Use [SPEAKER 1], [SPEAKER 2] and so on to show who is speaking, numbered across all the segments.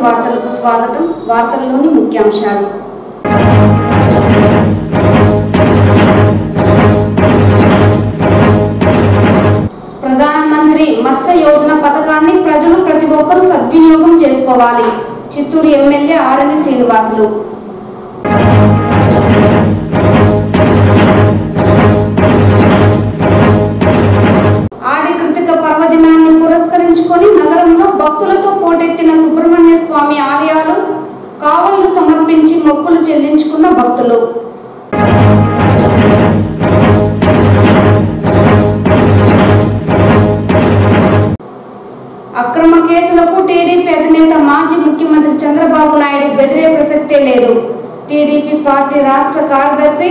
[SPEAKER 1] వార్తలకు స్వాగతం. వార్తల్లోని ముఖ్యాంశాలు. ప్రధానమంత్రి మత్స్య యోజన పథకాన్ని ప్రజలు ప్రతి ఒక్కరూ సద్వినియోగం చేసుకోవాలి. చిత్తూరు ఎమ్మెల్యే ఆరణి శ్రీనివాసులు. ఆడి కృతిక పర్వదినాన్ని పురస్కరించుకొని నగరంలో భక్తులతో పోటెత్తిన సుబ్రహ్మణ్య స్వామి ఆలయాలు, కావళ్లు సమర్పించి మొక్కులు చెల్లించుకున్న భక్తులు. అక్రమ కేసులకు టీడీపీ అధినేత మాజీ ముఖ్యమంత్రి చంద్రబాబు నాయుడు బెదిరే ప్రసక్తే లేదు. టీడీపీ పార్టీ రాష్ట్ర కార్యదర్శి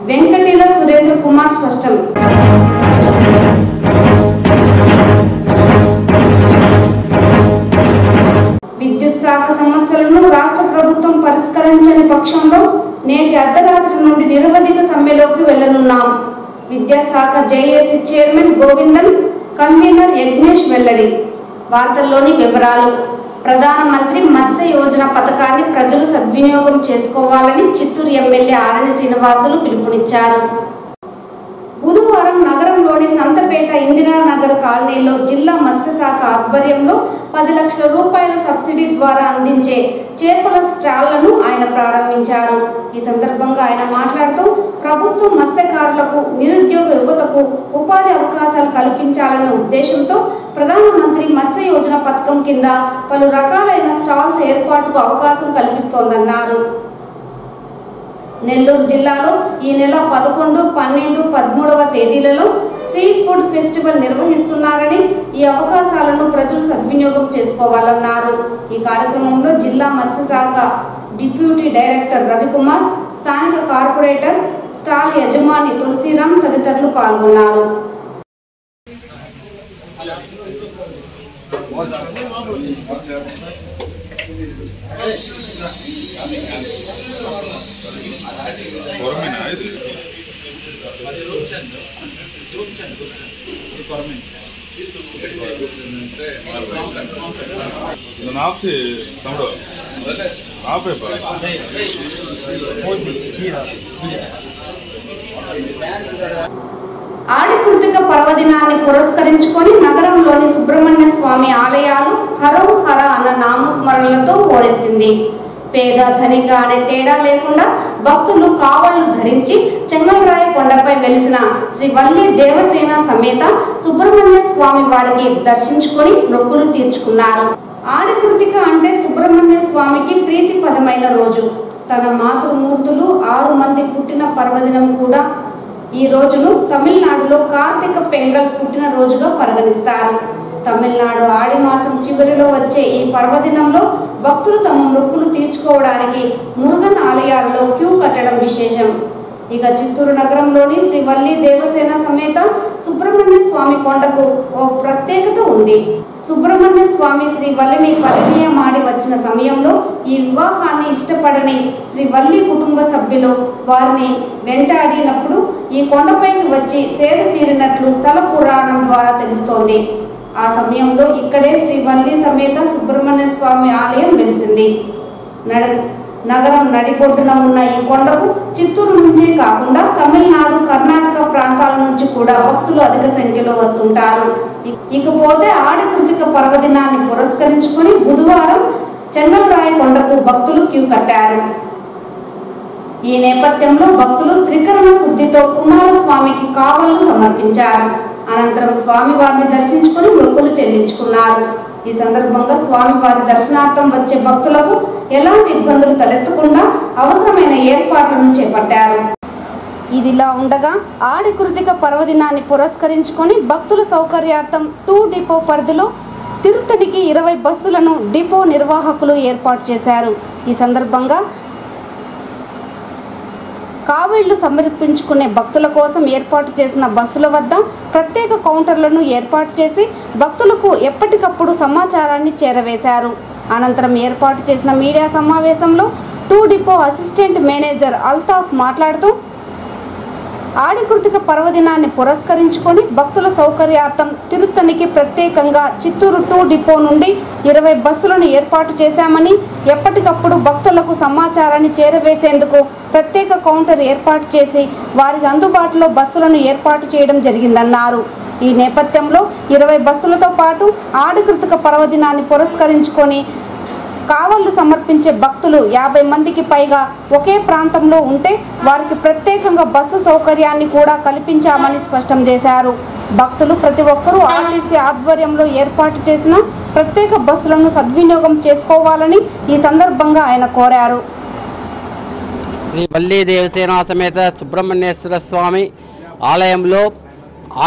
[SPEAKER 1] వెంకటీల సురేంద్ర కుమార్ స్పష్టం. విద్యుత్ శాఖ సమస్యలను రాష్ట్ర ప్రభుత్వం పరిష్కరించని పక్షంలో నేటి అర్ధరాత్రి నుండి నిరవధిక సమ్మెలోకి వెళ్లనున్నాం. విద్యాశాఖ JAC chairman Govindan, convener Yagnesh వెల్లడి. వార్తల్లోని వివరాలు. ప్రధానమంత్రి మత్స్య యోజన పథకాన్ని ప్రజలు సద్వినియోగం చేసుకోవాలని చిత్తూరు ఎమ్మెల్యే ఆరణి శ్రీనివాసులు పిలుపునిచ్చారు. బుధవారం నగరంలోని సంతపేట ఇందిరానగర్ కాలనీలో జిల్లా మత్స్యశాఖ ఆధ్వర్యంలో 10 లక్షల రూపాయల సబ్సిడీ ద్వారా అందించే చేపల స్టాళ్లను ఆయన ప్రారంభించారు. ఈ సందర్భంగా ఆయన మాట్లాడుతూ ప్రభుత్వం మత్స్యకారులకు, నిరుద్యోగ యువతకు ఉపాధి అవకాశాలు కల్పించాలన్న ఉద్దేశంతో ప్రధానమంత్రి మత్స్య యోజన పథకం కింద పలు రకాలైన స్టాల్స్ ఏర్పాటుకు అవకాశం కల్పిస్తోందన్నారు. నెల్లూరు జిల్లాలో ఈ నెల 11, 12, 13వ తేదీలలో సీ ఫుడ్ ఫెస్టివల్ నిర్వహిస్తున్నారని, ఈ అవకాశాలను ప్రజలు సద్వినియోగం చేసుకోవాలన్నారు. ఈ కార్యక్రమంలో జిల్లా మత్స్యశాఖ డిప్యూటీ డైరెక్టర్ రవికుమార్, స్థానిక కార్పొరేటర్, స్టాల్ యజమాని తులసిరామ్ తదితరులు పాల్గొన్నారు. ఆడి కృతిక పర్వదినాన్ని పురస్కరించుకొని నగరంలోని సుబ్రహ్మణ్య స్వామి ఆలయాలు హరం హర అన్న నామస్మరణలతో హోరెత్తింది. పేద ధనిక అనే తేడా లేకుండా భక్తులు కావళ్లు ధరించి చెంగళరాయ కొండపై వెలిసిన శ్రీ వల్లి దేవసేన సమేత సుబ్రహ్మణ్య స్వామి వారికి దర్శించుకొని మొక్కులు తీర్చుకున్నారు. ఆడి కృతిక అంటే సుబ్రహ్మణ్య స్వామికి ప్రీతిపదమైన రోజు. తన మాతృమూర్తులు 6 మంది పుట్టిన పర్వదినం కూడా ఈ రోజును తమిళనాడులో కార్తీక పెంగల్ పుట్టిన రోజుగా పరిగణిస్తారు. తమిళనాడు ఆడి మాసం చివరిలో వచ్చే ఈ పర్వదినంలో భక్తులు తమ మొక్కులు తీర్చుకోవడానికి మురుగన్ ఆలయాలలో క్యూ కట్టడం విశేషం. ఇక చిత్తూరు నగరంలోని శ్రీ వల్లి దేవసేన సమేత సుబ్రహ్మణ్య స్వామి కొండకు ఓ ప్రత్యేకత ఉంది. సుబ్రహ్మణ్య స్వామి శ్రీ వల్లిని పరిణయమాడి వచ్చిన సమయంలో ఈ వివాహాన్ని ఇష్టపడని శ్రీ వల్లి కుటుంబ సభ్యులు వారిని వెంటాడినప్పుడు ఈ కొండపైకి వచ్చి సేద తీరినట్లు స్థల పురాణం ద్వారా తెలుస్తోంది. ఆ సమయంలో ఇక్కడే శ్రీ వల్లి సమేత సుబ్రహ్మణ్య స్వామి ఆలయం వెలిసింది. నగరం నడిబొడ్డున ఉన్న ఈ కొండకు చిత్తూరు నుంచే కాకుండా తమిళనాడు, కర్ణాటక ప్రాంతాల నుంచి కూడా భక్తులు అధిక సంఖ్యలో వస్తుంటారు. ఇకపోతే ఆడి కృతిక పర్వదినాన్ని పురస్కరించుకొని బుధవారం చెంగళరాయ కొండకు భక్తులు క్యూ కట్టారు. ఈ నేపథ్యంలో భక్తులు త్రికరణ శుద్ధితో కుమారస్వామికి కావళ్లు సమర్పించారు. అనంతరం స్వామివారిని దర్శించుకుని మొక్కులు చెల్లించుకున్నారు. ఈ సందర్భంగా స్వామివారి దర్శనార్థం వచ్చే భక్తులకు ఎలాంటి ఇబ్బందులు తలెత్తకుండా అవసరమైన ఏర్పాట్లను చేపట్టారు. ఇదిలా ఉండగా ఆడి కృతిక పర్వదినాన్ని పురస్కరించుకొని భక్తుల సౌకర్యార్థం 2 డిపో పరిధిలో తిరుత్తనికి 20 బస్సులను డిపో నిర్వాహకులు ఏర్పాటు చేశారు. ఈ సందర్భంగా కావళ్లు సమర్పించుకునే భక్తుల కోసం ఏర్పాటు చేసిన బస్సుల వద్ద ప్రత్యేక కౌంటర్లను ఏర్పాటు చేసి భక్తులకు ఎప్పటికప్పుడు సమాచారాన్ని చేరవేశారు. అనంతరం ఏర్పాటు చేసిన మీడియా సమావేశంలో 2 డిపో అసిస్టెంట్ మేనేజర్ అల్తాఫ్ మాట్లాడుతూ ఆడి కృతిక పర్వదినాన్ని పురస్కరించుకొని భక్తుల సౌకర్యార్థం తిరుత్తనికి ప్రత్యేకంగా చిత్తూరు 2 డిపో నుండి 20 బస్సులను ఏర్పాటు చేశామని, ఎప్పటికప్పుడు భక్తులకు సమాచారాన్ని చేరవేసేందుకు ప్రత్యేక కౌంటర్ ఏర్పాటు చేసి వారికి అందుబాటులో బస్సులను ఏర్పాటు చేయడం జరిగిందన్నారు. ఈ నేపథ్యంలో 20 బస్సులతో పాటు ఆడి కృతిక పర్వదినాన్ని పురస్కరించుకొని కావళ్లు సమర్పించే భక్తులు 50 మందికి పైగా ఒకే ప్రాంతంలో ఉంటే వారికి ప్రత్యేకంగా బస్సు సౌకర్యాన్ని కూడా కల్పించామని స్పష్టం చేశారు. భక్తులు ప్రతి ఒక్కరూ ఆర్టీసీ ఆధ్వర్యంలో ఏర్పాటు చేసిన ప్రత్యేక బస్సులను సద్వినియోగం చేసుకోవాలని ఈ సందర్భంగా ఆయన కోరారు.
[SPEAKER 2] శ్రీ వల్లీ దేవసేన సమేత సుబ్రహ్మణ్యేశ్వర స్వామి ఆలయంలో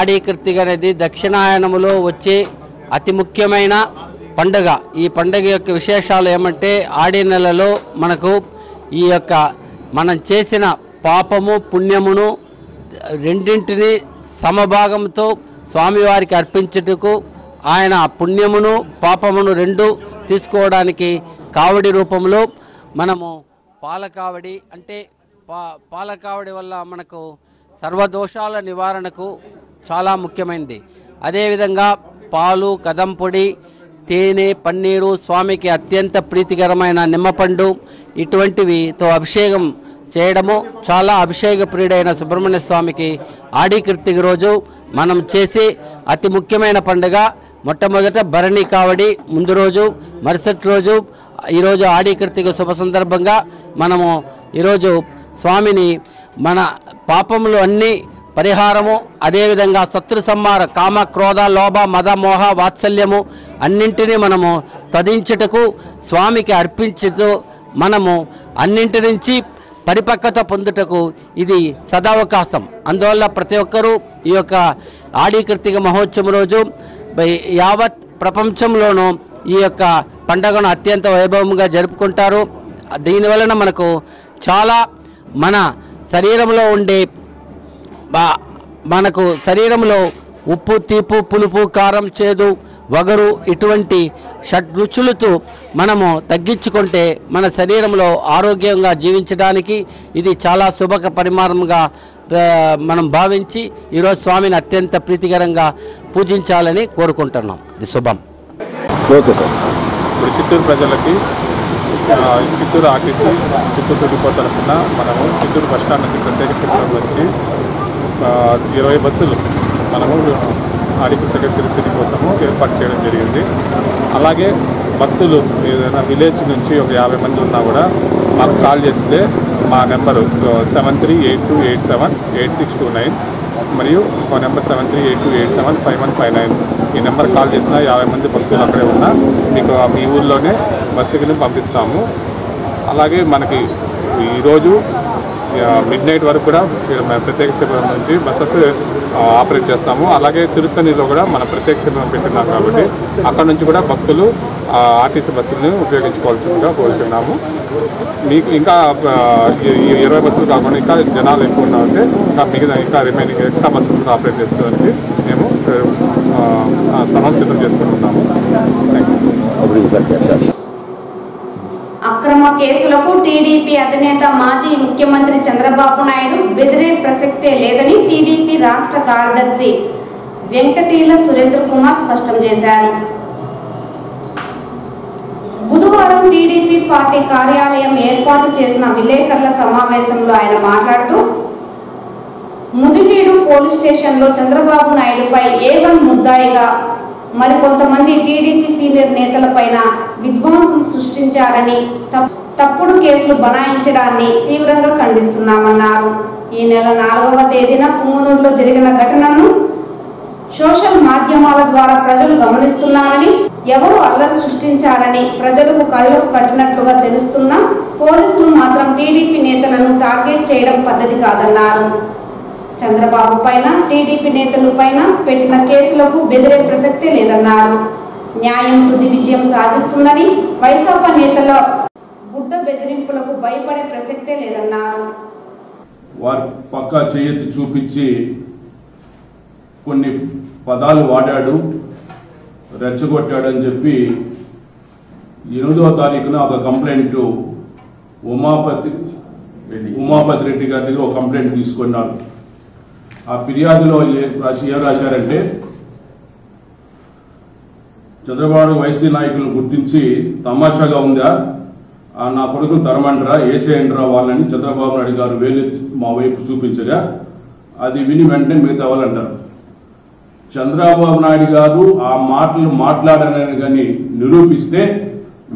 [SPEAKER 2] ఆడి కృతిక అనేది దక్షిణాయనములో వచ్చే అతి ముఖ్యమైన పండుగ. ఈ పండుగ యొక్క విశేషాలు ఏమంటే ఆడి నెలలో మనకు ఈ యొక్క మనం చేసిన పాపము పుణ్యమును రెండింటిని సమభాగంతో స్వామివారికి అర్పించుటకు ఆయన పుణ్యమును పాపమును రెండు తీసుకోవడానికి కావడి రూపంలో మనము పాలకావడి అంటే పాలకావడి వల్ల మనకు సర్వదోషాల నివారణకు చాలా ముఖ్యమైనది. అదేవిధంగా పాలు, కదంపొడి, తేనె, పన్నీరు, స్వామికి అత్యంత ప్రీతికరమైన నిమ్మపండు ఇటువంటివితో అభిషేకం చేయడము చాలా అభిషేక ప్రియుడైన సుబ్రహ్మణ్య స్వామికి ఆడి కృతిక రోజు మనం చేసే అతి ముఖ్యమైన పండుగ. మొట్టమొదట భరణి కావడి ముందు రోజు, మరుసటి రోజు ఈరోజు ఆడి కృతిక శుభ సందర్భంగా మనము ఈరోజు స్వామిని మన పాపములు అన్నీ పరిహారము, అదేవిధంగా శత్రు సంహార, కామ, క్రోధ, లోభ, మద, మోహ, వాత్సల్యము అన్నింటినీ మనము తదించుటకు స్వామికి అర్పించుతూ మనము అన్నింటి నుంచి పరిపక్వత పొందుటకు ఇది సదావకాశం. అందువల్ల ప్రతి ఒక్కరూ ఈ యొక్క ఆడి కృతిక మహోత్సవం రోజు యావత్ ప్రపంచంలోనూ ఈ యొక్క పండుగను అత్యంత వైభవంగా జరుపుకుంటారు. దీనివలన మనకు చాలా మన శరీరంలో ఉండే మనకు శరీరంలో ఉప్పు, తీపు, పులుపు, కారం, చేదు, వగరు ఇటువంటి షడ్రుచులతో మనము తగ్గించుకుంటే మన శరీరంలో ఆరోగ్యంగా జీవించడానికి ఇది చాలా శుభ పరిమాణంగా మనం భావించి ఈరోజు స్వామిని అత్యంత ప్రీతికరంగా పూజించాలని కోరుకుంటున్నాం. ఇది శుభం.
[SPEAKER 3] Okay sir. ఇప్పుడు చిత్తూరు ప్రజలకి చిత్తూరు ఆర్టీసీ చిత్తూరు డిపో తరఫున మనము చిత్తూరు బస్టాండ్ నుంచి ప్రత్యేక శిబిరం వచ్చి 20 బస్సులు మనము ఆడి కృతిక తిరుపతి కోసము ఏర్పాటు చేయడం జరిగింది. అలాగే భక్తులు ఏదైనా విలేజ్ నుంచి ఒక 50 మంది ఉన్నా కూడా మాకు కాల్ చేస్తే మా నెంబరు 7382878629 మరియు మా నెంబర్ 7382875159 ఈ నెంబర్ కాల్ చేసినా 50 మంది భక్తులు అక్కడే ఉన్నా మీకు మీ ఊళ్ళోనే బస్సుకి పంపిస్తాము. అలాగే మనకి ఈరోజు మిడ్నైట్ వరకు కూడా ప్రత్యేక శిబిరం నుంచి బస్సెస్ ఆపరేట్ చేస్తాము. అలాగే తిరుత్తణిలో కూడా మన ప్రత్యేక శిబిరం పెట్టినాం కాబట్టి అక్కడ నుంచి కూడా భక్తులు ఆర్టీసీ బస్సులను ఉపయోగించుకోవాల్సిందిగా కోరుతున్నాము. మీకు ఇంకా ఈ 20 బస్సులు కాకుండా ఇంకా జనాలు ఎక్కువ ఉన్నామంటే ఇంకా రిమైనింగ్ ఎక్స్ట్రా బస్సులు ఆపరేట్ చేసుకోవాల్సి మేము సమస్యలు చేసుకుంటున్నాము.
[SPEAKER 1] అక్రమ కేసులకు టీడీపీ అధినేత మాజీ ముఖ్యమంత్రి చంద్రబాబు నాయుడు బెదిరే ప్రసక్తే లేదని టీడీపీ రాష్ట్ర కార్యదర్శి వెంకటీల సురేంద్ర కుమార్ స్పష్టం చేశారు. బుధవారం టీడీపీ పార్టీ కార్యాలయం ఏర్పాటు చేసిన విలేకరుల సమావేశంలో ఆయన మాట్లాడుతూ ముదివీడు పోలీస్ స్టేషన్లో చంద్రబాబు నాయుడుపై A1 ముద్దాయిగా మరికొంతమంది టీడీపీ సీనియర్ నేతలపైన విధ్వంసం సృష్టించారని తప్పుడు కేసులు బనాయించడాన్ని తీవ్రంగా ఖండిస్తున్నామన్నారు. ఈ నెల 4వ తేదీన పుంగనూరులో జరిగిన ఘటనను సోషల్ మాధ్యమాల ద్వారా ప్రజలు గమనిస్తున్నారని, ఎవరు అల్లరి సృష్టించారని ప్రజలకు కళ్ళకు కట్టినట్లుగా తెలుస్తున్నా పోలీసులు మాత్రం టీడీపీ నేతలను టార్గెట్ చేయడం పద్ధతి కాదన్నారు. చంద్రబాబు పైన టీడీపీ నేతల పైన పెట్టిన కేసులకు బెదిరే ప్రసక్తే లేదన్నారు. న్యాయం తుది విజయం సాధిస్తుందని, వైకాపా నేతల గుడ్డ బెదిరింపులకు భయపడే ప్రసక్తే లేదన్నారు.
[SPEAKER 4] వారు పక్కా చేయెత్తి చూపించి కొన్ని పదాలు వాడాడు, రెచ్చగొట్టాడని చెప్పి 8వ తారీఖున ఒక కంప్లైంట్ ఉమాపతి రెడ్డి గారి దగ్గర ఒక కంప్లైంట్ తీసుకున్నారు. ఆ ఫిర్యాదులో ఏం రాశారంటే, చంద్రబాబు వైసీ నాయకులను గుర్తించి తమాషాగా ఉందా, నా కొడుకును తరమంటారా, ఏసేయండిరా వాళ్ళని చంద్రబాబు నాయుడు గారు వేలెత్తి మా వైపు చూపించగా అది విని వెంటనే మిగతా వాళ్ళు అంటారు. చంద్రబాబు నాయుడు గారు ఆ మాటలు మాట్లాడారని కానీ నిరూపిస్తే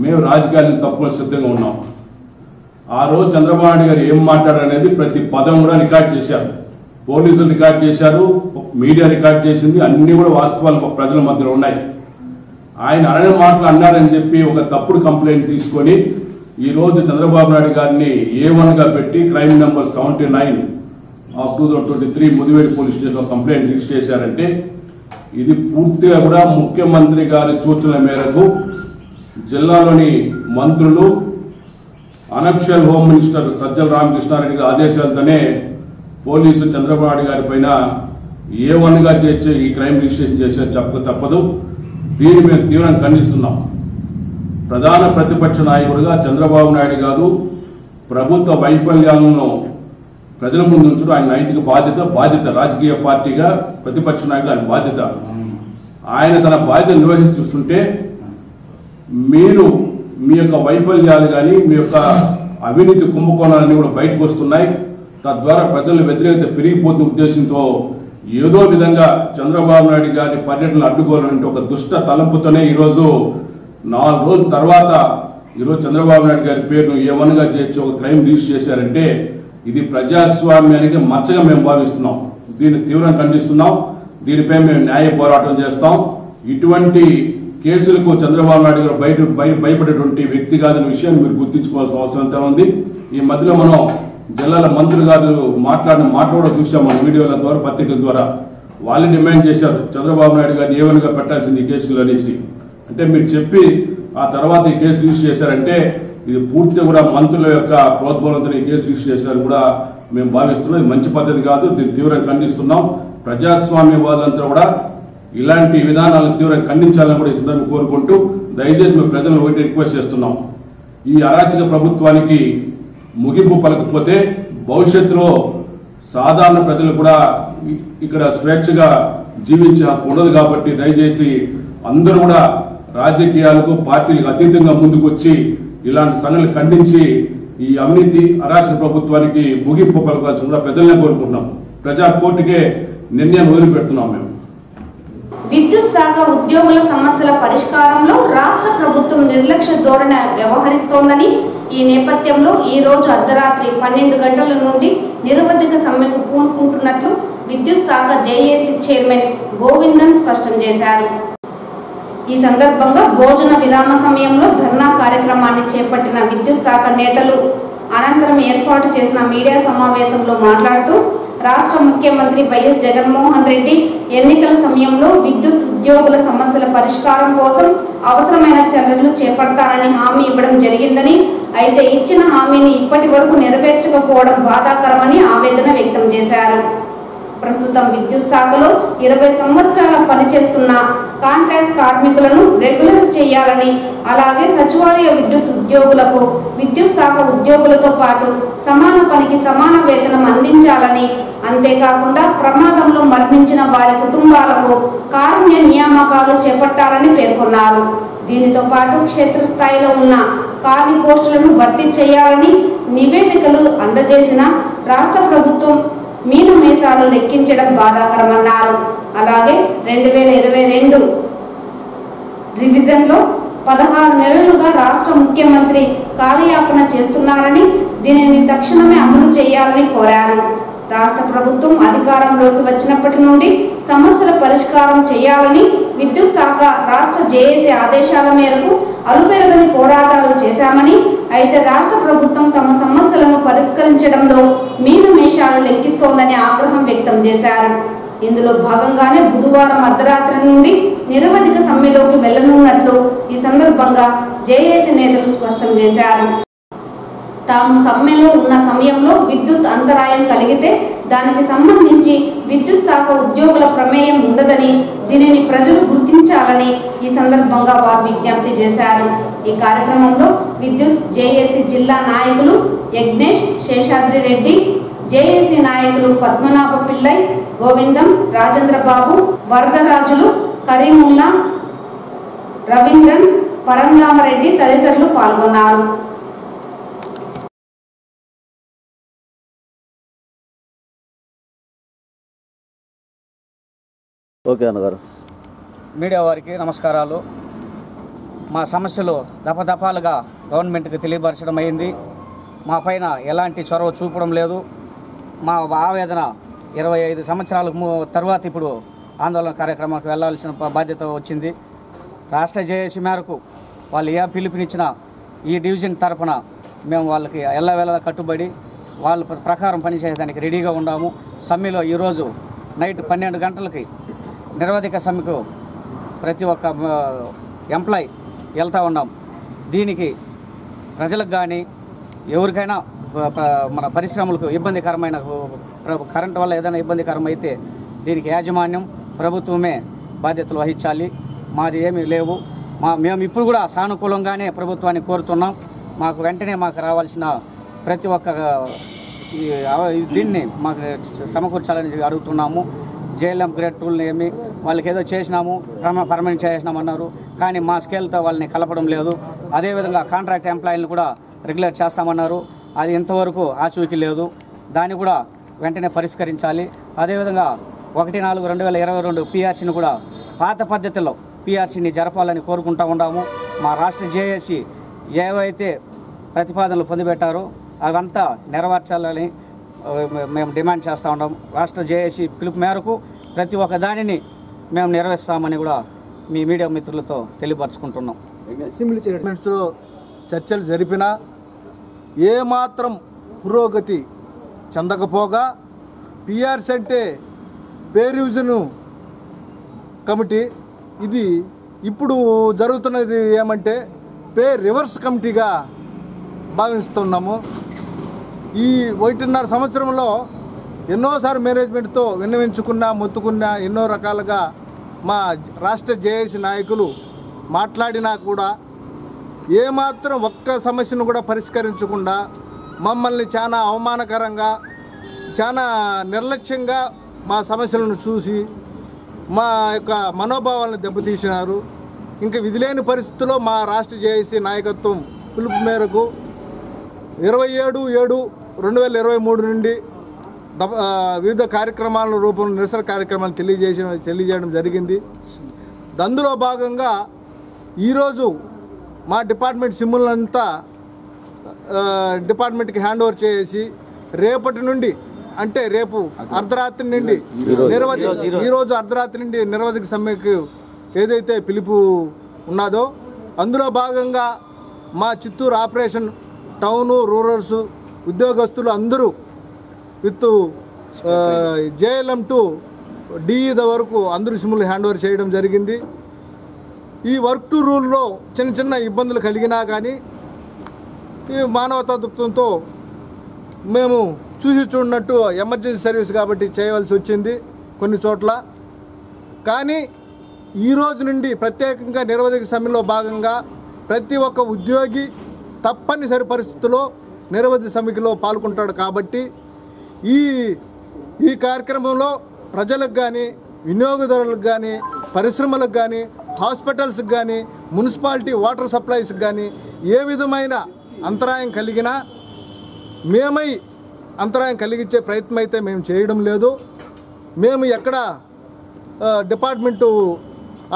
[SPEAKER 4] మేము రాజకీయాలను తప్పుకొని సిద్ధంగా ఉన్నాం. ఆ రోజు చంద్రబాబు నాయుడు గారు ఏం మాట్లాడారనేది ప్రతి పదం కూడా రికార్డ్ చేశారు. పోలీసులు రికార్డ్ చేశారు, మీడియా రికార్డ్ చేసింది, అన్ని కూడా వాస్తవాలు ప్రజల మధ్యలో ఉన్నాయి. ఆయన అనే మాటలు అన్నారని చెప్పి ఒక తప్పుడు కంప్లైంట్ తీసుకొని ఈ రోజు చంద్రబాబు నాయుడు గారిని A1గా పెట్టి క్రైమ్ నెంబర్ 79/2023 ముదివేడి పోలీస్ స్టేషన్లో కంప్లైంట్ రిజిస్టర్ చేశారంటే ఇది పూర్తిగా కూడా ముఖ్యమంత్రి గారి సూచనల మేరకు జిల్లాలోని మంత్రులు, unofficial home minister Sajjala Ramakrishna Reddy గారి ఆదేశాలతోనే పోలీసు చంద్రబాబు నాయుడు గారి పైన A1గా చేర్చే ఈ క్రైమ్ రిజిస్ట్రేషన్ చేసే చెప్పక తప్పదు. దీన్ని మేము తీవ్రంగా ఖండిస్తున్నాం. ప్రధాన ప్రతిపక్ష నాయకుడిగా చంద్రబాబు నాయుడు గారు ప్రభుత్వ వైఫల్యాలను ప్రజల ముందు ఉంచడం ఆయన నైతిక బాధ్యత. రాజకీయ పార్టీగా ప్రతిపక్ష నాయకుడు ఆయన బాధ్యత. ఆయన తన బాధ్యత నిర్వహించి చూస్తుంటే మీరు మీ యొక్క వైఫల్యాలు కానీ మీ యొక్క అవినీతి కుంభకోణాలన్నీ కూడా బయటకు వస్తున్నాయి. తద్వారా ప్రజల వ్యతిరేకత పెరిగిపోతున్న ఉద్దేశంతో ఏదో విధంగా చంద్రబాబు నాయుడు గారి పర్యటనలు అడ్డుకోవాలంటే ఒక దుష్ట తలంపుతోనే ఈరోజు 4 రోజుల తర్వాత ఈరోజు చంద్రబాబు నాయుడు గారి పేరును A1గా చేర్చి ఒక క్రైమ్ రిజిస్టర్ చేశారంటే ఇది ప్రజాస్వామ్యానికి మచ్చగా మేము భావిస్తున్నాం. దీన్ని తీవ్రంగా ఖండిస్తున్నాం. దీనిపై మేము న్యాయ పోరాటం చేస్తాం. ఇటువంటి కేసులకు చంద్రబాబు నాయుడు గారు భయపడేటువంటి వ్యక్తి కాదని విషయాన్ని మీరు గుర్తించుకోవాల్సిన అవసరం ఎంత ఉంది. ఈ మధ్యలో మనం జిల్లాల మంత్రులు గారు మాట్లాడిన మాట కూడా చూసాం మన వీడియోల ద్వారా, పత్రికల ద్వారా. వాళ్ళు డిమాండ్ చేశారు చంద్రబాబు నాయుడు గారిని A1గా పెట్టాల్సింది ఈ కేసులు అనేసి. అంటే మీరు చెప్పి ఆ తర్వాత ఈ కేసు రిజిస్టర్ చేశారంటే ఇది పూర్తిగా కూడా మంత్రుల యొక్క ప్రోద్బలంతో ఈ కేసు రిజిస్టర్ చేశారని కూడా మేము భావిస్తున్నాం. ఇది మంచి పద్ధతి కాదు. దీన్ని తీవ్రంగా ఖండిస్తున్నాం. ప్రజాస్వామ్యవాదులంతా కూడా ఇలాంటి విధానాలను తీవ్రంగా ఖండించాలని కూడా ఈ సందర్భంగా కోరుకుంటూ దయచేసి మేము ప్రజలను ఒకటి రిక్వెస్ట్ చేస్తున్నాం. ఈ అరాచక ప్రభుత్వానికి ముగింపు పలకపోతే భవిష్యత్తులో సాధారణ ప్రజలు కూడా ఇక్కడ స్వేచ్ఛగా జీవించే హక్కు ఉండదు. కాబట్టి దయచేసి అందరూ కూడా రాజకీయాలకు పార్టీలకు అతీతంగా ముందుకు వచ్చి ఇలాంటి సంఘటనలు ఖండించి ఈ అవినీతి అరాచక ప్రభుత్వానికి ముగింపు పలకాల్సి కూడా ప్రజలనే కోరుకుంటున్నాం. ప్రజా కోర్టుకే నిర్ణయాన్ని వదిలిపెడుతున్నాం. మేము
[SPEAKER 1] విద్యుత్ శాఖ ఉద్యోగుల సమస్యల పరిష్కారంలో రాష్ట్ర ప్రభుత్వం నిర్లక్ష్య ధోరణి వ్యవహరిస్తోందని, ఈ నేపథ్యంలో ఈ రోజు అర్ధరాత్రి 12 గంటల నుండి నిరవధిక సమ్మెకు పూనుకుంటున్నట్లు విద్యుత్ శాఖ జేఏసీ చైర్మన్ గోవిందన్ స్పష్టం చేశారు. ఈ సందర్భంగా భోజన విరామ సమయంలో ధర్నా కార్యక్రమాన్ని చేపట్టిన విద్యుత్ శాఖ నేతలు అనంతరం ఏర్పాటు చేసిన మీడియా సమావేశంలో మాట్లాడుతూ రాష్ట్ర ముఖ్యమంత్రి వైఎస్ జగన్మోహన్ రెడ్డి ఎన్నికల సమయంలో విద్యుత్ ఉద్యోగుల సమస్యల పరిష్కారం కోసం అవసరమైన చర్యలు చేపడతానని హామీ ఇవ్వడం జరిగిందని, అయితే ఇచ్చిన హామీని ఇప్పటి వరకు నెరవేర్చకపోవడం బాధాకరమని ఆవేదన వ్యక్తం చేశారు. ప్రస్తుతం విద్యుత్ శాఖలో 20 సంవత్సరాల పనిచేస్తున్న కాంట్రాక్ట్ కార్మికులను రెగ్యులర్ చేయాలని, అలాగే సచివాలయ విద్యుత్ ఉద్యోగులకు విద్యుత్ శాఖ ఉద్యోగులతో పాటు సమాన పనికి సమాన వేతనం అందించాలని, అంతేకాకుండా ప్రమాదంలో మరణించిన వారి కుటుంబాలకు కారుణ్య నియామకాలు చేపట్టాలని పేర్కొన్నారు. దీనితో పాటు క్షేత్రస్థాయిలో ఉన్న ఖాళీ పోస్టులను భర్తీ చేయాలని నివేదికలు అందజేసిన రాష్ట్ర ప్రభుత్వం మీనమేషాలు లెక్కించడం బాధాకరమన్నారు. అలాగే 2022 రివిజన్లో 16 నెలలుగా రాష్ట్ర ముఖ్యమంత్రి కాలయాపన చేస్తున్నారని, దీనిని తక్షణమే అమలు చేయాలని కోరారు. రాష్ట్ర ప్రభుత్వం అధికారంలోకి వచ్చినప్పటి నుండి సమస్యల పరిష్కారం చేయాలని విద్యుత్ శాఖ రాష్ట్ర జేఏసీ ఆదేశాల మేరకు అలుపెరగని పోరాటాలు చేశామని, అయితే రాష్ట్ర ప్రభుత్వం తమ సమస్యలను పరిష్కరించడంలో మీనమేషాలు లెక్కిస్తోందని ఆగ్రహం వ్యక్తం చేశారు. ఇందులో భాగంగానే బుధవారం అర్ధరాత్రి నుండి నిరవధిక సమ్మెలోకి వెళ్లనున్నట్లు ఈ సందర్భంగా జేఏసీ నేతలు స్పష్టం చేశారు. తాము సమ్మెలో ఉన్న సమయంలో విద్యుత్ అంతరాయం కలిగితే దానికి సంబంధించి విద్యుత్ శాఖ ఉద్యోగుల ప్రమేయం ఉండదని, దీనిని ప్రజలు గుర్తించాలని ఈ సందర్భంగా వారు విజ్ఞప్తి చేశారు. ఈ కార్యక్రమంలో విద్యుత్ జేఏసీ జిల్లా నాయకులు యజ్ఞేష్, శేషాద్రి రెడ్డి, జేఏసీ నాయకులు పద్మనాభ పిల్లై, గోవిందం, రాజేంద్రబాబు, వరదరాజులు, కరీముల్లా, రవీంద్రన్, పరందామరెడ్డి తదితరులు పాల్గొన్నారు.
[SPEAKER 5] ఓకే అన్నగారు.
[SPEAKER 6] మీడియా వారికి నమస్కారాలు. మా సమస్యలు దఫాలుగా గవర్నమెంట్కి తెలియపరచడం అయింది. మా పైన ఎలాంటి చొరవ చూపడం లేదు. మా ఆవేదన 25 సంవత్సరాల తర్వాత ఇప్పుడు ఆందోళన కార్యక్రమానికి వెళ్లాల్సిన బాధ్యత వచ్చింది. రాష్ట్ర జేఏసీ మేరకు వాళ్ళు ఏ పిలుపునిచ్చినా ఈ డివిజన్ తరఫున మేము వాళ్ళకి ఎల్లవేళలా కట్టుబడి వాళ్ళ ప్రకారం పనిచేయడానికి రెడీగా ఉన్నాము. సమ్మెలో ఈరోజు నైట్ 12 గంటలకి నిరవధిక సమ్మెకు ప్రతి ఒక్క ఎంప్లాయ్ వెళ్తూ ఉన్నాం. దీనికి ప్రజలకు కానీ ఎవరికైనా మన పరిశ్రమలకు ఇబ్బందికరమైన కరెంటు వల్ల ఏదైనా ఇబ్బందికరమైతే దీనికి యాజమాన్యం ప్రభుత్వమే బాధ్యతలు వహించాలి. మాది ఏమీ లేవు. మేము ఇప్పుడు కూడా సానుకూలంగానే ప్రభుత్వాన్ని కోరుతున్నాం. మాకు వెంటనే మాకు రావాల్సిన ప్రతి ఒక్క దీన్ని మాకు సమకూర్చాలని అడుగుతున్నాము. జేఎల్ఎం గ్రేడ్ టూల్ని ఏమి వాళ్ళకి ఏదో చేసినాము, పర్మనెంట్ చేసినామన్నారు, కానీ మా స్కేల్తో వాళ్ళని కలపడం లేదు. అదేవిధంగా కాంట్రాక్ట్ ఎంప్లాయీలను కూడా రెగ్యులేట్ చేస్తామన్నారు. అది ఇంతవరకు ఆచూకీ లేదు. దాన్ని కూడా వెంటనే పరిష్కరించాలి. అదేవిధంగా 1/4/2022 పీఆర్సీని కూడా పాత పద్ధతిలో పీఆర్సీని జరపాలని కోరుకుంటూ ఉన్నాము. మా రాష్ట్ర జేఏసీ ఏవైతే ప్రతిపాదనలు పొందిపెట్టారో అవంతా నెరవేర్చాలని మేము డిమాండ్ చేస్తూ ఉన్నాం. రాష్ట్ర జేఏసీ పిలుపు మేరకు ప్రతి ఒక్క దానిని మేము నెరవేర్స్తామని కూడా మీ మీడియా మిత్రులతో తెలియపరుచుకుంటున్నాం.
[SPEAKER 7] అసెంబ్లీ చైర్మన్స్లో చర్చలు జరిపినా ఏమాత్రం పురోగతి చెందకపోగా పిఆర్సీ అంటే పే రివిజన్ కమిటీ, ఇది ఇప్పుడు జరుగుతున్నది ఏమంటే పే రివర్స్ కమిటీగా భావిస్తున్నాము. ఈ 1.5 సంవత్సరంలో ఎన్నోసార్లు మేనేజ్మెంట్తో విన్నవించుకున్నా, మొత్తుకున్నా, ఎన్నో రకాలుగా మా రాష్ట్ర జేఏసీ నాయకులు మాట్లాడినా కూడా ఏమాత్రం ఒక్క సమస్యను కూడా పరిష్కరించకుండా మమ్మల్ని చాలా అవమానకరంగా, చాలా నిర్లక్ష్యంగా మా సమస్యలను చూసి మా యొక్క మనోభావాలను దెబ్బతీసినారు. ఇంకా విధిలేని పరిస్థితుల్లో మా రాష్ట్ర జేఏసీ నాయకత్వం పిలుపు మేరకు 27/7/2023 నుండి వివిధ కార్యక్రమాల రూపంలో నిరసన కార్యక్రమాలు తెలియజేయడం జరిగింది. అందులో భాగంగా ఈరోజు మా డిపార్ట్మెంట్ సిమ్ములంతా డిపార్ట్మెంట్కి హ్యాండ్ ఓవర్ చేసి రేపటి నుండి, అంటే రేపు అర్ధరాత్రి నుండి ఈరోజు అర్ధరాత్రి నుండి నిరవధిక సమ్మెకు ఏదైతే పిలుపు ఉన్నదో అందులో భాగంగా మా చిత్తూరు ఆపరేషన్ టౌను, రూరల్స్ ఉద్యోగస్తులు అందరూ విత్ జేఎల్ఎం టు డిఈ వరకు అందరూ సిమ్ములు హ్యాండ్ ఓవర్ చేయడం జరిగింది. ఈ వర్క్ టు రూల్లో చిన్న చిన్న ఇబ్బందులు కలిగినా కానీ ఈ మానవతా దృక్పథంతో మేము చూసి చూడనట్టు ఎమర్జెన్సీ సర్వీస్ కాబట్టి చేయవలసి వచ్చింది కొన్ని చోట్ల. కానీ ఈరోజు నుండి ప్రత్యేకంగా నిరవధిక సమ్మెలో భాగంగా ప్రతి ఒక్క ఉద్యోగి తప్పనిసరి పరిస్థితుల్లో నిరవధిక సమ్మెలో పాల్గొంటాడు. కాబట్టి ఈ కార్యక్రమంలో ప్రజలకు కానీ, వినియోగదారులకు కానీ, పరిశ్రమలకు కానీ, హాస్పిటల్స్కి కానీ, మున్సిపాలిటీ వాటర్ సప్లైస్కి కానీ ఏ విధమైన అంతరాయం కలిగినా మేమై అంతరాయం కలిగించే ప్రయత్నం అయితే మేము చేయడం లేదు. మేము ఎక్కడ డిపార్ట్మెంటు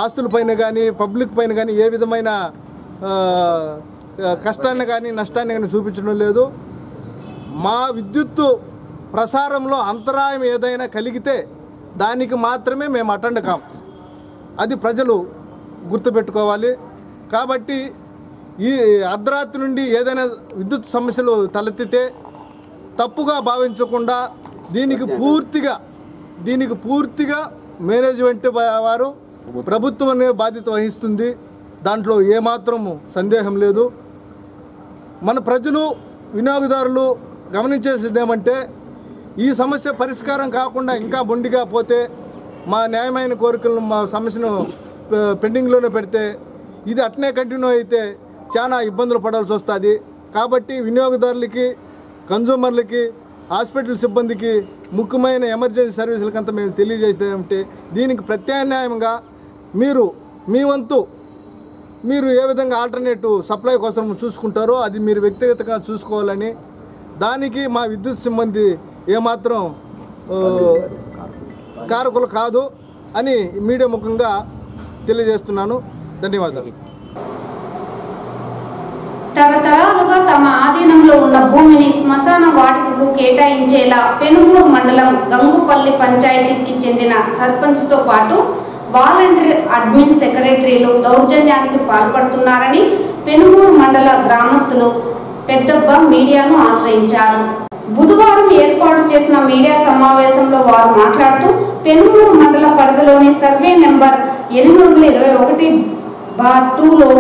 [SPEAKER 7] ఆస్తులపైన కానీ, పబ్లిక్ పైన కానీ ఏ విధమైన కష్టాన్ని కానీ, నష్టాన్ని కానీ చూపించడం లేదు. మా విద్యుత్తు ప్రసారంలో అంతరాయం ఏదైనా కలిగితే దానికి మాత్రమే మేము అటెండ్ కాం. అది ప్రజలు గుర్తుపెట్టుకోవాలి. కాబట్టి ఈ అర్ధరాత్రి నుండి ఏదైనా విద్యుత్ సమస్యలు తలెత్తితే తప్పుగా భావించకుండా దీనికి పూర్తిగా మేనేజ్మెంట్ వారు, ప్రభుత్వం అనే బాధ్యత వహిస్తుంది. దాంట్లో ఏమాత్రము సందేహం లేదు. మన ప్రజలు, వినియోగదారులు గమనించేసింది ఏమంటే ఈ సమస్య పరిష్కారం కాకుండా ఇంకా మొండిగా పోతే, మా న్యాయమైన కోరికలను, మా సమస్యను పెండింగ్లోనే పెడితే ఇది అట్నే కంటిన్యూ అయితే చాలా ఇబ్బందులు పడాల్సి వస్తుంది. కాబట్టి వినియోగదారులకి, కన్జ్యూమర్లకి హాస్పిటల్ సిబ్బందికి ముఖ్యమైన ఎమర్జెన్సీ సర్వీసులకంతా మేము తెలియజేసేదంటే దీనికి ప్రత్యామ్నాయంగా మీరు మీ వంతు మీరు ఏ విధంగా ఆల్టర్నేటివ్ సప్లై కోసం చూసుకుంటారో అది మీరు వ్యక్తిగతంగా చూసుకోవాలని, దానికి మా విద్యుత్ సిబ్బంది ఏమాత్రం కారకులు కాదు అని మీడియా ముఖంగా తెలియజేస్తున్నాను. ధన్యవాదాలు.
[SPEAKER 1] తరతరాలుగా తమ ఆధీనంలో ఉన్న భూమిని శ్మశాన వాటికకు కేటాయించేలా పెనుమూరు మండలం గంగుపల్లి పంచాయతీకి చెందిన సర్పంచ్తో పాటు వాలంటీర్ అడ్మిన్ సెక్రటరీలు దౌర్జన్యానికి పాల్పడుతున్నారని పెనుమూరు మండల గ్రామస్తులు పెద్దబ్బ మీడియాను ఆశ్రయించారు. బుధవారం ఏర్పాటు చేసిన మీడియా సమావేశంలో వారు మాట్లాడుతూ పెనుమూరు మండల పరిధిలోని సర్వే నెంబర్ 821/2లో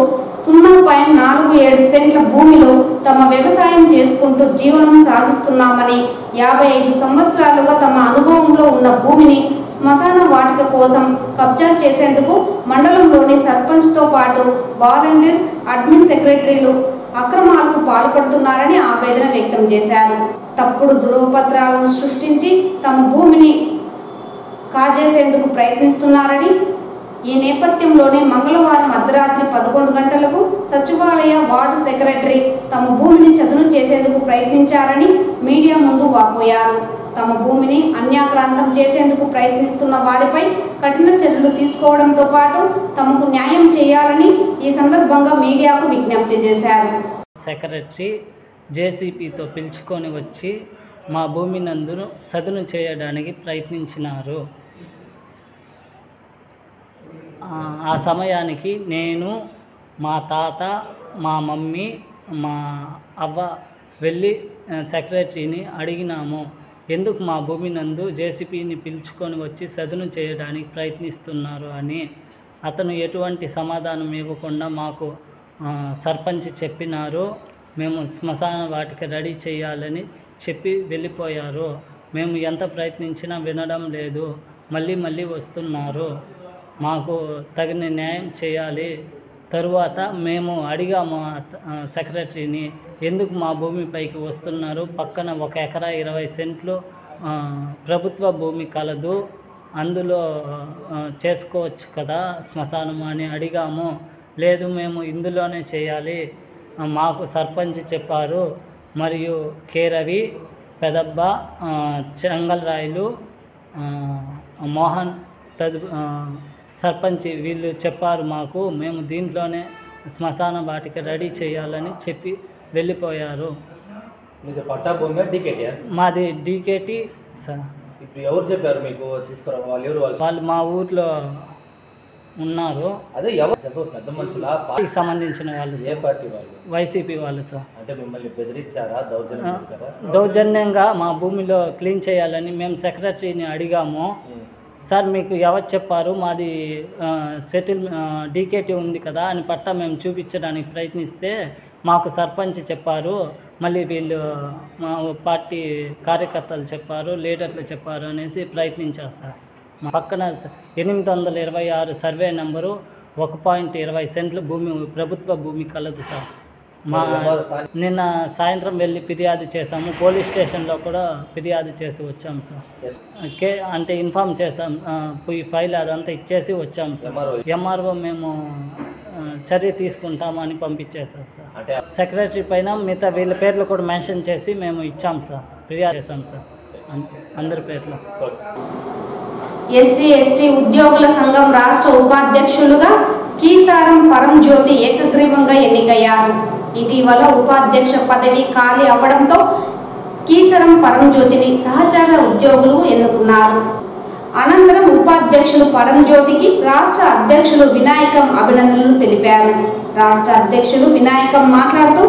[SPEAKER 1] 0.47 సెంట్ల భూమిలో తమ వ్యవసాయం చేసుకుంటూ జీవనం సాగిస్తున్నామని, 55 సంవత్సరాలుగా తమ అనుభవంలో ఉన్న భూమిని శ్మశాన వాటిక కోసం కబ్జా చేసేందుకు మండలంలోని సర్పంచ్తో పాటు వాలంటీర్ అడ్మిన్ సెక్రటరీలు అక్రమాలకు పాల్పడుతున్నారని ఆవేదన వ్యక్తం చేశారు. తప్పుడు ధృవపత్రాలను సృష్టించి తమ భూమిని కాజేసేందుకు ప్రయత్నిస్తున్నారని, ఈ నేపథ్యంలోనే మంగళవారం అర్ధరాత్రి 11 గంటలకు సచివాలయ వార్డు సెక్రటరీ తమ భూమిని చదును చేసేందుకు ప్రయత్నించారని మీడియా ముందు వాపోయారు. తమ భూమిని అన్యాక్రాంతం చేసేందుకు ప్రయత్నిస్తున్న వారిపై కఠిన చర్యలు తీసుకోవడంతో పాటు తమకు న్యాయం చేయాలని ఈ సందర్భంగా మీడియాకు విజ్ఞప్తి చేశారు.
[SPEAKER 5] సెక్రటరీ జేసీపీతో పిలుచుకొని వచ్చి మా భూమి నందును సదును చేయడానికి ప్రయత్నించినారు. ఆ సమయానికి నేను, మా తాత, మా మమ్మీ, మా అవ్వ వెళ్ళి సెక్రటరీని అడిగినాము, ఎందుకు మా భూమి నందు జేసీపీని పిలుచుకొని వచ్చి సదును చేయడానికి ప్రయత్నిస్తున్నారు అని. అతను ఎటువంటి సమాధానం ఇవ్వకుండా మాకు సర్పంచ్ చెప్పినారు, మేము శ్మశాన వాటిక రెడీ చేయాలని చెప్పి వెళ్ళిపోయారు. మేము ఎంత ప్రయత్నించినా వినడం లేదు, మళ్ళీ వస్తున్నారు. మాకు తగిన న్యాయం చేయాలి. తరువాత మేము అడిగాము సెక్రటరీని, ఎందుకు మా భూమిపైకి వస్తున్నారు, పక్కన 1 ఎకరా 20 సెంట్లు ప్రభుత్వ భూమి కలదు, అందులో చేసుకోవచ్చు కదా శ్మశానం అని అడిగాము. లేదు, మేము ఇందులోనే చేయాలి, మాకు సర్పంచ్ చెప్పారు, మరియు కేరవి, పెదబ్బ, చెంగల్రాయలు, మోహన్ సర్పంచ్ వీళ్ళు చెప్పారు మాకు, మేము దీంట్లోనే శ్మశాన వాటిక రెడీ చేయాలని చెప్పి వెళ్ళిపోయారు. మాది డీకేటీ సార్.
[SPEAKER 8] ఇప్పుడు ఎవరు చెప్పారు మీకు తీసుకురా? వాళ్ళు
[SPEAKER 5] మా ఊర్లో ఉన్నారు.
[SPEAKER 8] అదే ఎవరు పెద్ద మనుషులా,
[SPEAKER 5] పార్టీకి సంబంధించిన వాళ్ళు?
[SPEAKER 8] ఏ పార్టీ వాళ్ళు?
[SPEAKER 5] వైసీపీ వాళ్ళు సార్.
[SPEAKER 8] అంటే మిమ్మల్ని బెదిరించారా,
[SPEAKER 5] దౌర్జన్యంగా మా భూమిలో క్లీన్ చేయాలని మేము సెక్రటరీని అడిగాము. సార్ మీకు ఎవరు చెప్పారు, మాది సెటిల్ డీకేటీ ఉంది కదా అని పట్టా మేము చూపించడానికి ప్రయత్నిస్తే మాకు సర్పంచ్ చెప్పారు, మళ్ళీ వీళ్ళు మా పార్టీ కార్యకర్తలు చెప్పారు, లీడర్లు చెప్పారు అనేసి ప్రయత్నించారు సార్. మా పక్కన 826 సర్వే నెంబరు 1.20 సెంట్ల భూమి ప్రభుత్వ భూమి కలదు సార్. నిన్న సాయంత్రం వెళ్ళి ఫిర్యాదు చేసాము, పోలీస్ స్టేషన్లో కూడా ఫిర్యాదు చేసి వచ్చాము సార్. అంటే ఇన్ఫామ్ చేసాం, ఫైల్ అదంతా ఇచ్చేసి వచ్చాము సార్. ఎంఆర్ఓ మేము చర్య తీసుకుంటామని పంపించేసాం సార్. సెక్రటరీ పైన మిగతా వీళ్ళ పేర్లు కూడా మెన్షన్ చేసి మేము ఇచ్చాం సార్, ఫిర్యాదు చేసాం సార్ అందరి పేర్లు.
[SPEAKER 1] ఎస్సీ ఎస్టీ ఉద్యోగుల సంఘం రాష్ట్ర ఉపాధ్యక్షులుగా కీసారం పరంజ్యోతి ఏకగ్రీవంగా ఎన్నికయ్యారు. ఇటీవల ఉపాధ్యక్ష పదవి ఖాళీ అవ్వడంతో కీసరం పరంజ్యోతిని సహచార ఉద్యోగులు ఎన్నుకున్నారు. అనంతరం ఉపాధ్యక్షులు పరంజ్యోతికి రాష్ట్ర అధ్యక్షులు వినాయకం అభినందనలు తెలిపారు. రాష్ట్ర అధ్యక్షులు వినాయకం మాట్లాడుతూ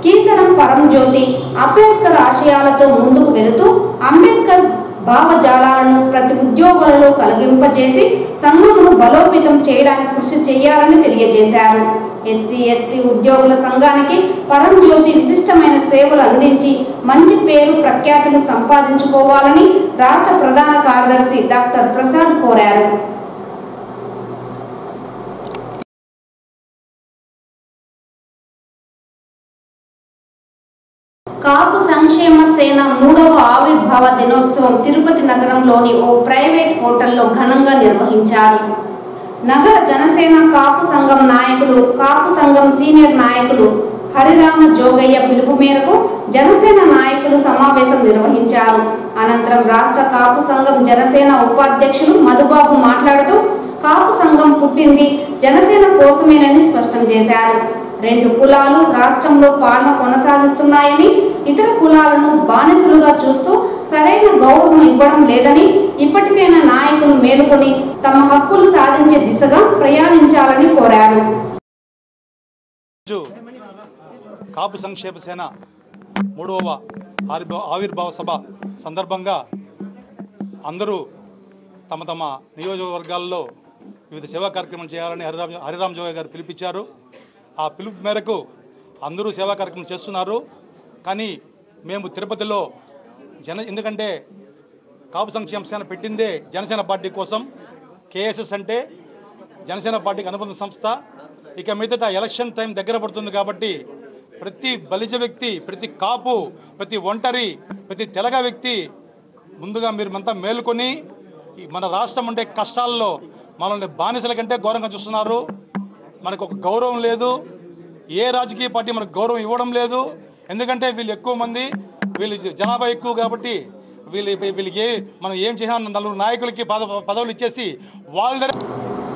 [SPEAKER 1] కీసరం పరంజ్యోతి అంబేద్కర్ ఆశయాలతో ముందుకు వెళుతూ అంబేద్కర్ భావజాలాలను ప్రతి ఉద్యోగులలో కలిగింపజేసి సంఘమును బలోపేతం చేయడానికి కృషి చేయాలని తెలియజేశారు. ఎస్సీ ఎస్టీ ఉద్యోగుల సంఘానికి పరంజ్యోతి విశిష్టమైన సేవలు అందించి మంచి పేరు ప్రఖ్యాతులు సంపాదించుకోవాలని రాష్ట్ర ప్రధాన కార్యదర్శి డాక్టర్ ప్రసాద్ కోరారు. కాపు సంక్షేమ సేన 3వ ఆవిర్భావ దినోత్సవం తిరుపతి నగరంలోని ఓ ప్రైవేట్ హోటల్లో ఘనంగా నిర్వహించారు. నగర జనసేన కాపు సంఘం నాయకులు, కాపు సంఘం సీనియర్ నాయకులు హరిరామ జోగయ్య పిలుపు మేరకు జనసేన నాయకులు సమావేశం నిర్వహించారు. అనంతరం రాష్ట్ర కాపు సంఘం జనసేన ఉపాధ్యక్షులు మధుబాబు మాట్లాడుతూ కాపు సంఘం పుట్టింది జనసేన కోసమేనని స్పష్టం చేశారు. 2 కులాలు రాష్ట్రంలో పాలన కొనసాగిస్తున్నాయని, ఇతర కులాలను బానిసలుగా చూస్తూ సరైన గౌరవం ఇవ్వడం లేదని, ఇప్పటికైనా నాయకులు మేలుకొని తమ హక్కులు సాధించే దిశగా ప్రయాణించాలని కోరారు.
[SPEAKER 9] కాపు సంక్షేమ సేన 3వ ఆవిర్భావ సభ సందర్భంగా అందరూ తమ తమ నియోజకవర్గాల్లో వివిధ సేవా కార్యక్రమాలు చేయాలని హరిరామ జోగయ్య గారు పిలిపించారు. ఆ పిలుపు మేరకు అందరూ సేవా కార్యక్రమం చేస్తున్నారు. కానీ మేము తిరుపతిలో ఎందుకంటే కాపు సంక్షేమ సేన పెట్టిందే జనసేన పార్టీ కోసం. కేఎస్ఎస్ అంటే జనసేన పార్టీకి అనుబంధ సంస్థ. ఇక మీదట ఎలక్షన్ టైం దగ్గర పడుతుంది కాబట్టి ప్రతి బలిజ వ్యక్తి, ప్రతి కాపు, ప్రతి ఒంటరి, ప్రతి తెలగ వ్యక్తి ముందుగా మీరంతా మేలుకొని మన రాష్ట్రం ఉండే కష్టాల్లో మనల్ని బానిసల కంటే ఘోరంగా చూస్తున్నారు. మనకు ఒక గౌరవం లేదు. ఏ రాజకీయ పార్టీ మనకు గౌరవం ఇవ్వడం లేదు. ఎందుకంటే వీళ్ళు ఎక్కువ మంది, వీళ్ళు జనాభా ఎక్కువ కాబట్టి వీళ్ళకి మనం ఏం చేసినా 4 నాయకులకి పదవులు ఇచ్చేసి వాళ్ళ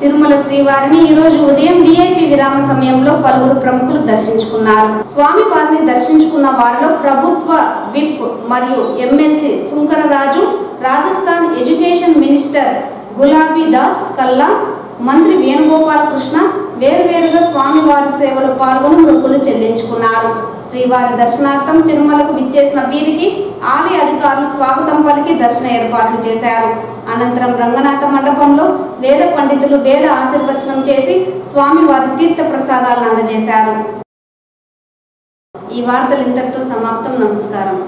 [SPEAKER 1] తిరుమల శ్రీవారిని ఈ రోజు ఉదయం విఐపి విరామ సమయంలో పలువురు ప్రముఖులు దర్శించుకున్నారు. స్వామి వారిని దర్శించుకున్న వారిలో ప్రభుత్వ విప్ మరియు ఎమ్మెల్సీ సుంకరరాజు, రాజస్థాన్ ఎడ్యుకేషన్ మినిస్టర్ గులాబీ దాస్ కల్లా, మంత్రి వేణుగోపాల్ కృష్ణ వేరువేరుగా స్వామివారి సేవలో పాల్గొని మొక్కులు చెల్లించుకున్నారు. శ్రీవారి దర్శనార్థం తిరుమలకు విచ్చేసిన వీరికి ఆలయ అధికారులు స్వాగతం పలికి దర్శన ఏర్పాట్లు చేశారు. అనంతరం రంగనాథ మండపంలో వేద పండితులు వేద ఆశీర్వచనం చేసి స్వామివారి తీర్థ ప్రసాదాలను అందజేశారు. ఈ వార్తలు ఇంతటితో సమాప్తం. నమస్కారం.